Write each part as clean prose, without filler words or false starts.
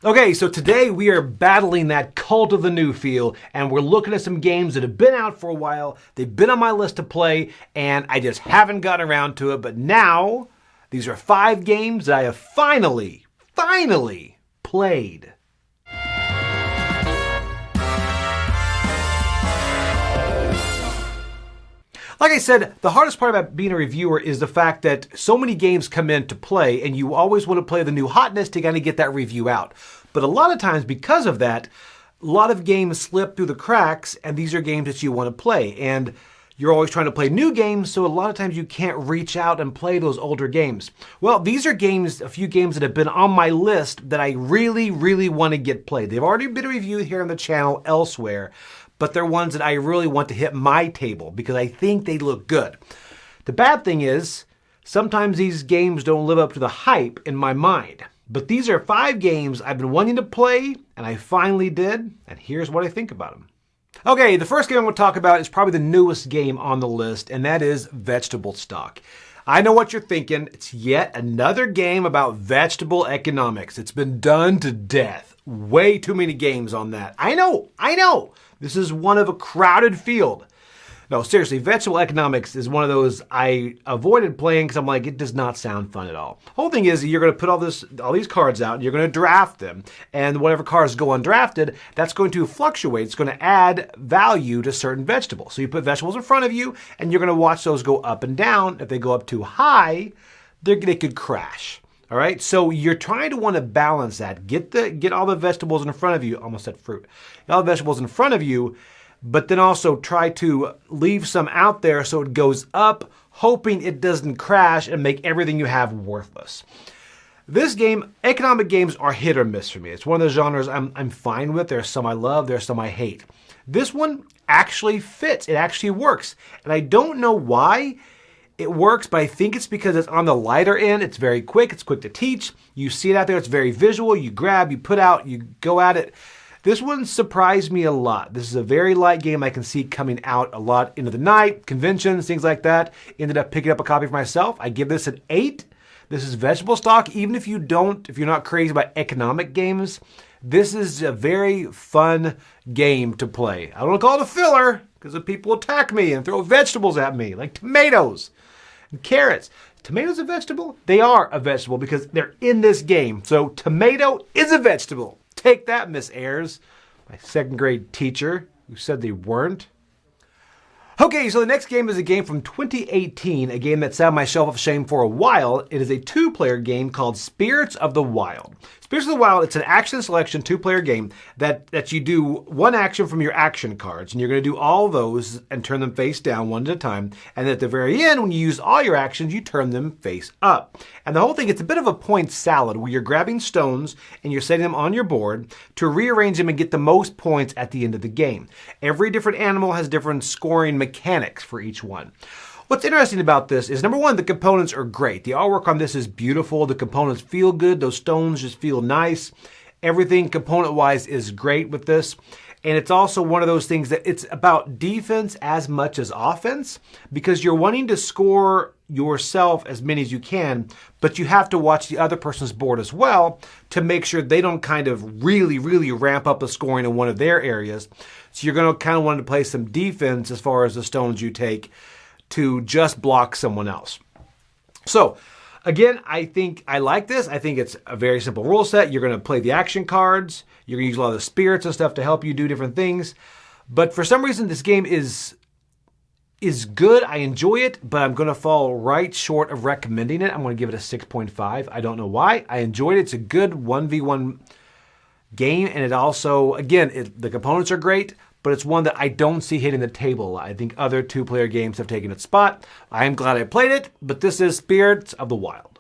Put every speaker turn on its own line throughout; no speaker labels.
Okay, so today we are battling that cult of the new feel, and we're looking at some games that have been out for a while. They've been on my list to play, and I just haven't gotten around to it. But now, these are 5 games that I have finally played. Like I said, the hardest part about being a reviewer is the fact that so many games come in to play and you always want to play the new hotness to kind of get that review out. But a lot of times because of that, a lot of games slip through the cracks and these are games that you want to play. And you're always trying to play new games, so a lot of times you can't reach out and play those older games. Well, these are games, a few games that have been on my list that I really want to get played. They've already been reviewed here on the channel elsewhere, but they're ones that I really want to hit my table because I think they look good. The bad thing is, sometimes these games don't live up to the hype in my mind. But these are 5 games I've been wanting to play, and I finally did, and here's what I think about them. Okay, the first game I'm going to talk about is probably the newest game on the list, and that is Vegetable Stock. I know what you're thinking. It's yet another game about vegetable economics. It's been done to death. Way too many games on that. I know. This is one of a crowded field. No, seriously, vegetable economics is one of those I avoided playing because I'm like, it does not sound fun at all. The whole thing is you're going to put all these cards out, and you're going to draft them, and whatever cards go undrafted, that's going to fluctuate. It's going to add value to certain vegetables. So you put vegetables in front of you, and you're going to watch those go up and down. If they go up too high, they could crash. All right, so you're trying to want to balance that. Get all the vegetables in front of you. Almost said fruit. Get all the vegetables in front of you, but then also try to leave some out there so it goes up, hoping it doesn't crash and make everything you have worthless. This game, economic games are hit or miss for me. It's one of the genres I'm fine with. There's some I love, there's some I hate. This one actually fits. It actually works. And I don't know why it works, but I think it's because it's on the lighter end. It's very quick. It's quick to teach. You see it out there. It's very visual. You grab, you put out, you go at it. This one surprised me a lot. This is a very light game I can see coming out a lot into the night, conventions, things like that. Ended up picking up a copy for myself. I give this an 8. This is Vegetable Stock. Even if you're not crazy about economic games, this is a very fun game to play. I don't want to call it a filler because the people attack me and throw vegetables at me, like tomatoes and carrots. Tomatoes a vegetable? They are a vegetable because they're in this game. So tomato is a vegetable. Take that, Miss Ayers, my 2nd grade teacher who said they weren't. Okay, so the next game is a game from 2018, a game that sat on my shelf of shame for a while. It is a 2-player game called Spirits of the Wild. Spirits of the Wild, it's an action selection 2-player game that you do one action from your action cards, and you're going to do all those and turn them face down one at a time. And at the very end, when you use all your actions, you turn them face up. And the whole thing, it's a bit of a point salad where you're grabbing stones and you're setting them on your board to rearrange them and get the most points at the end of the game. Every different animal has different scoring mechanics for each one. What's interesting about this is, number one, the components are great. The artwork on this is beautiful. The components feel good. Those stones just feel nice. Everything component-wise is great with this. And it's also one of those things that it's about defense as much as offense because you're wanting to score yourself as many as you can, but you have to watch the other person's board as well to make sure they don't kind of really ramp up the scoring in one of their areas. So you're going to kind of want to play some defense as far as the stones you take to just block someone else. So again, I think I like this. I think it's a very simple rule set. You're going to play the action cards. You're going to use a lot of the spirits and stuff to help you do different things. But for some reason, this game is good. I enjoy it, but I'm going to fall right short of recommending it. I'm going to give it a 6.5. I don't know why. I enjoyed it. It's a good 1v1 game. And it also, again, the components are great, but it's one that I don't see hitting the table. I think other 2-player games have taken its spot. I am glad I played it, but this is Spirits of the Wild.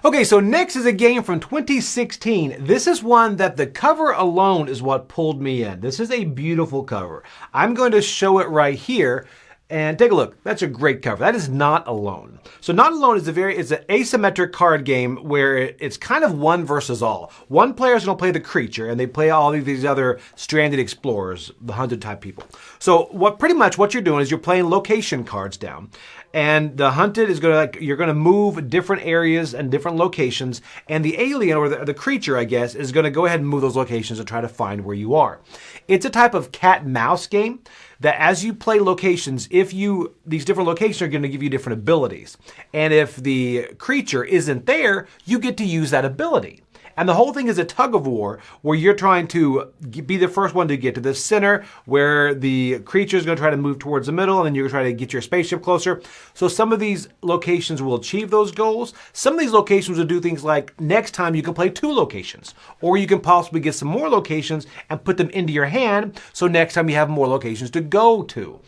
Okay, so next is a game from 2016. This is one that the cover alone is what pulled me in. This is a beautiful cover. I'm going to show it right here. And take a look. That's a great cover. That is Not Alone. So Not Alone is it's an asymmetric card game where it's kind of one versus all. One player is going to play the creature, and they play all of these other stranded explorers, the hunted type people. So pretty much what you're doing is you're playing location cards down, And the hunted is going to, you're going to move different areas and different locations. And the alien, or the creature, I guess, is going to go ahead and move those locations and try to find where you are. It's a type of cat and mouse game that as you play locations, these different locations are going to give you different abilities. And if the creature isn't there, you get to use that ability. And the whole thing is a tug of war where you're trying to be the first one to get to the center, where the creature is going to try to move towards the middle, and then you're going to try to get your spaceship closer. So some of these locations will achieve those goals. Some of these locations will do things like next time you can play 2 locations, or you can possibly get some more locations and put them into your hand. So next time you have more locations to go to.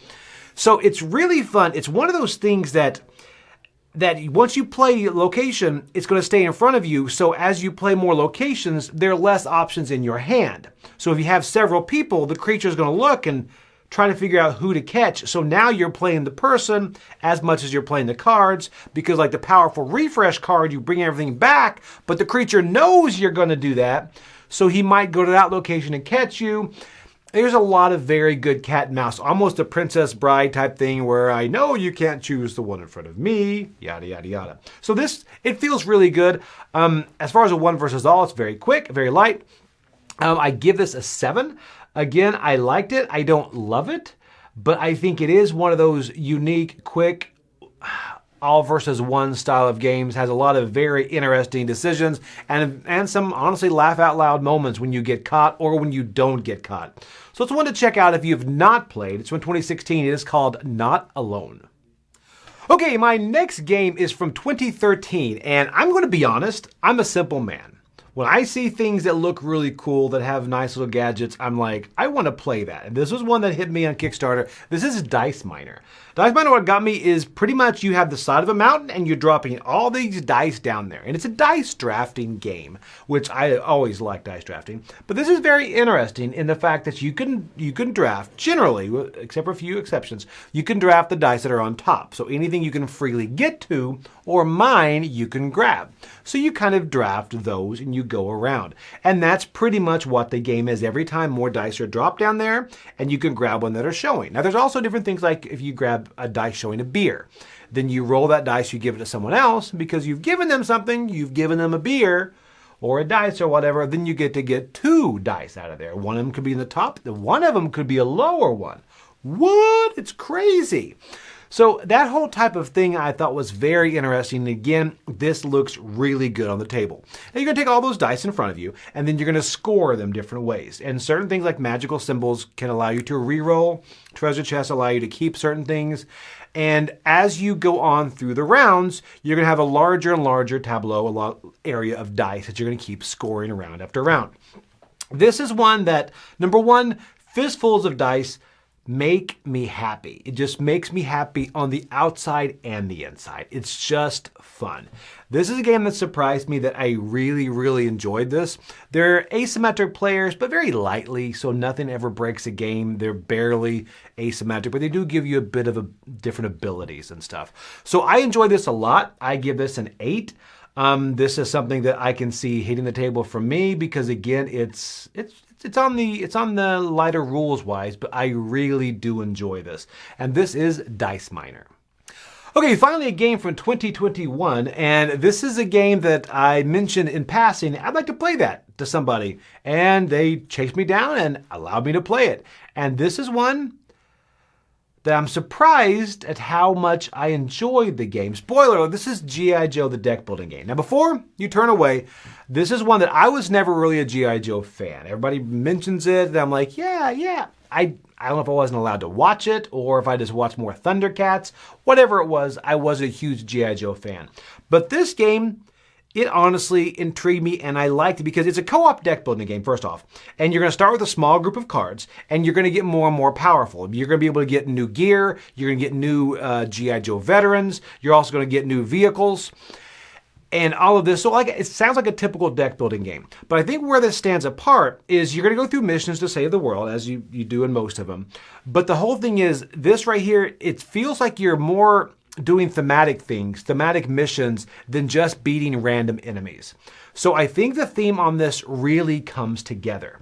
So it's really fun. It's one of those things that once you play location, it's going to stay in front of you. So as you play more locations, there are less options in your hand. So if you have several people, the creature is going to look and try to figure out who to catch. So now you're playing the person as much as you're playing the cards, because like the powerful refresh card, you bring everything back, but the creature knows you're going to do that. So he might go to that location and catch you. There's a lot of very good cat and mouse, almost a Princess Bride type thing where I know you can't choose the one in front of me, yada, yada, yada. So it feels really good. As far as a 1 versus all, it's very quick, very light. I give this a 7. Again, I liked it. I don't love it, but I think it is one of those unique, quick, all versus one style of games. Has a lot of very interesting decisions and some honestly laugh out loud moments when you get caught or when you don't get caught. So it's one to check out if you've not played. It's from 2016. It is called Not Alone. Okay, my next game is from 2013, and I'm going to be honest, I'm a simple man. When I see things that look really cool, that have nice little gadgets, I'm like, I want to play that. And this was one that hit me on Kickstarter. This is Dice Miner. Dice Miner, what got me is pretty much you have the side of a mountain and you're dropping all these dice down there. And it's a dice drafting game, which I always like dice drafting. But this is very interesting in the fact that you can draft, generally, except for a few exceptions, you can draft the dice that are on top. So anything you can freely get to or mine, you can grab. So you kind of draft those and you go around. And that's pretty much what the game is. Every time more dice are dropped down there and you can grab one that are showing. Now there's also different things like if you grab a dice showing a beer, then you roll that dice, you give it to someone else because you've given them something, you've given them a beer or a dice or whatever, then you get to get 2 dice out of there. One of them could be in the top, one of them could be a lower one. What? It's crazy. So that whole type of thing I thought was very interesting. And again, this looks really good on the table. Now you're going to take all those dice in front of you, and then you're going to score them different ways. And certain things like magical symbols can allow you to re-roll. Treasure chests allow you to keep certain things. And as you go on through the rounds, you're going to have a larger and larger tableau, area of dice that you're going to keep scoring round after round. This is one that, number one, fistfuls of dice make me happy. It just makes me happy on the outside and the inside. It's just fun. This is a game that surprised me that I really, really enjoyed this. They're asymmetric players, but very lightly, so nothing ever breaks a game. They're barely asymmetric, but they do give you a bit of different abilities and stuff. So I enjoy this a lot. I give this an 8. This is something that I can see hitting the table for me because again, it's on the lighter rules wise, but I really do enjoy this. And this is Dice Miner. Okay, finally a game from 2021, and this is a game that I mentioned in passing. I'd like to play that to somebody, and they chased me down and allowed me to play it. And this is one that I'm surprised at how much I enjoyed the game. Spoiler alert, this is G.I. Joe, the deck building game. Now before you turn away, this is one that I was never really a G.I. Joe fan. Everybody mentions it, and I'm like, yeah. I don't know if I wasn't allowed to watch it, or if I just watched more Thundercats. Whatever it was, I wasn't a huge G.I. Joe fan. But this game, it honestly intrigued me, and I liked it because it's a co-op deck building game, first off. And you're going to start with a small group of cards, and you're going to get more and more powerful. You're going to be able to get new gear. You're going to get new G.I. Joe veterans. You're also going to get new vehicles. And all of this, so it sounds like a typical deck building game. But I think where this stands apart is you're going to go through missions to save the world, as you do in most of them. But the whole thing is, this right here, it feels like you're more doing thematic things, thematic missions, than just beating random enemies. So I think the theme on this really comes together.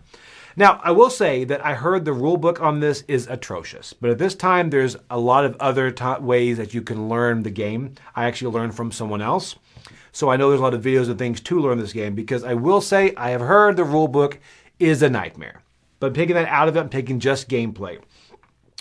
Now, I will say that I heard the rule book on this is atrocious, but at this time, there's a lot of other ways that you can learn the game. I actually learned from someone else. So I know there's a lot of videos and things to learn this game, because I will say I have heard the rule book is a nightmare. But taking that out of it, I'm taking just gameplay.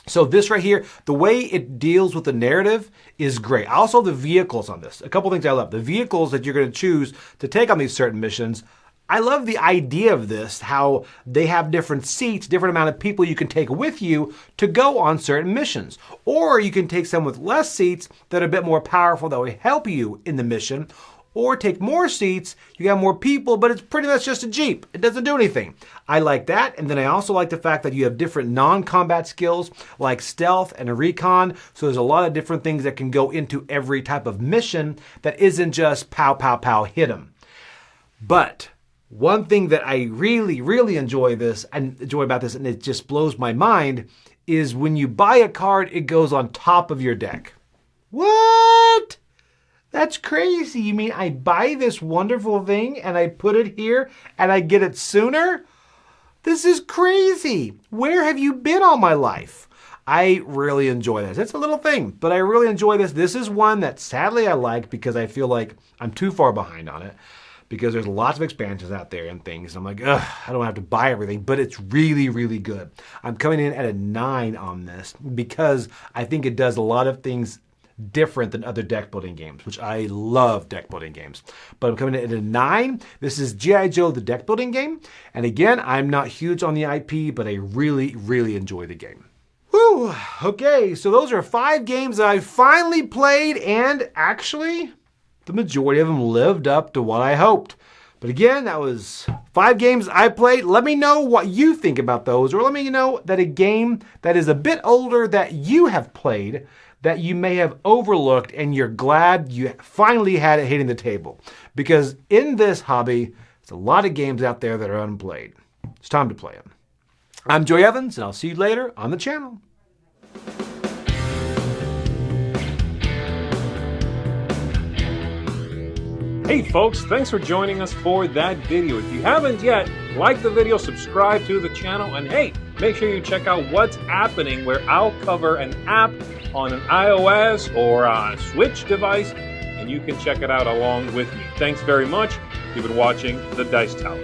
So this right here, the way it deals with the narrative is great. Also, the vehicles on this. A couple things I love. The vehicles that you're going to choose to take on these certain missions. I love the idea of this, how they have different seats, different amount of people you can take with you to go on certain missions. Or you can take some with less seats that are a bit more powerful that will help you in the mission. Or take more seats, you got more people, but it's pretty much just a Jeep. It doesn't do anything. I like that, and then I also like the fact that you have different non-combat skills like stealth and a recon, so there's a lot of different things that can go into every type of mission that isn't just pow, pow, pow, hit 'em. But one thing that I really, really enjoy about this, and it just blows my mind, is when you buy a card, it goes on top of your deck. What? That's crazy. You mean I buy this wonderful thing and I put it here and I get it sooner? This is crazy. Where have you been all my life? I really enjoy this. It's a little thing, but I really enjoy this. This is one that sadly I like because I feel like I'm too far behind on it, because there's lots of expansions out there and things. I'm like, ugh, I don't have to buy everything, but it's really, really good. I'm coming in at a 9 on this because I think it does a lot of things different than other deck building games, which I love deck building games. But I'm coming in at a 9. This is G.I. Joe, the deck building game. And again, I'm not huge on the IP, but I really, really enjoy the game. Whew. Okay, so those are 5 games that I finally played, and actually, the majority of them lived up to what I hoped. But again, that was 5 games I played. Let me know what you think about those, or let me know that a game that is a bit older that you have played that you may have overlooked and you're glad you finally had it hitting the table. Because in this hobby, there's a lot of games out there that are unplayed. It's time to play them. I'm Joey Evans, and I'll see you later on the channel.
Hey folks, thanks for joining us for that video. If you haven't yet, like the video, subscribe to the channel, and hey, make sure you check out what's happening, where I'll cover an app on an iOS or a Switch device, and you can check it out along with me. Thanks very much. You've been watching The Dice Tower.